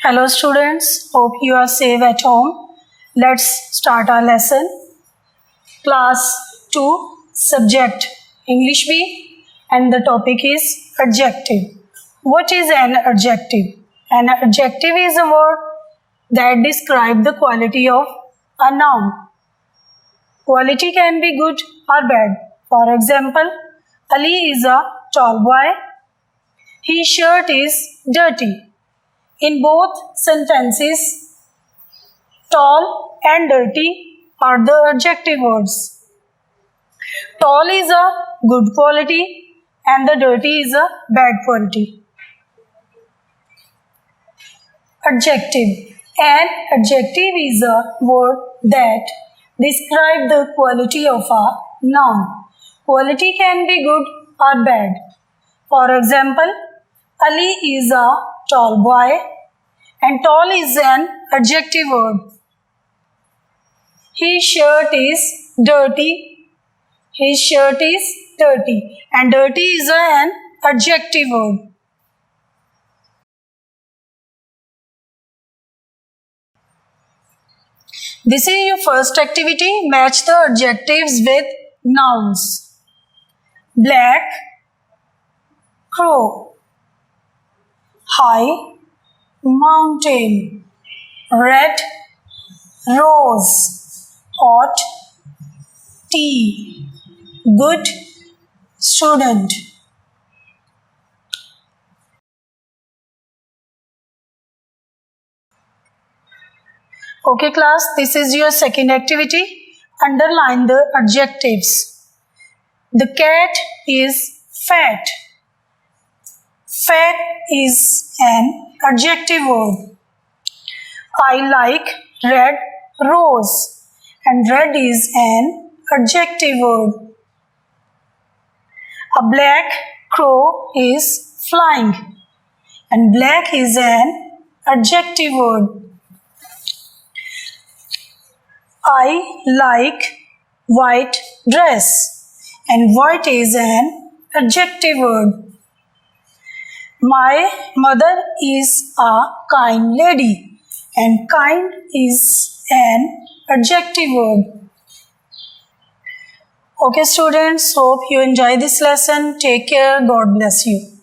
Hello students, hope you are safe at home. Let's start our lesson. Class 2, subject English B, and the topic is adjective. What is an adjective? An adjective is a word that describes the quality of a noun. Quality can be good or bad. For example, Ali is a tall boy. His shirt is dirty. In both sentences, tall and dirty are the adjective words. Tall is a good quality and the dirty is a bad quality. Adjective. An adjective is a word that describes the quality of a noun. Quality can be good or bad. For example, Ali is a tall boy, and tall is an adjective word. His shirt is dirty. His shirt is dirty, and dirty is an adjective word. This is your first activity. Match the adjectives with nouns. Black, crow. High, mountain. Red, rose. Hot, tea. Good, student. Okay class, this is your second activity. Underline the adjectives. The cat is fat. Fat is an adjective word. I like red rose, and red is an adjective word. A black crow is flying, and black is an adjective word. I like white dress, and white is an adjective word. My mother is a kind lady, and kind is an adjective word. Okay students, hope you enjoy this lesson. Take care. God bless you.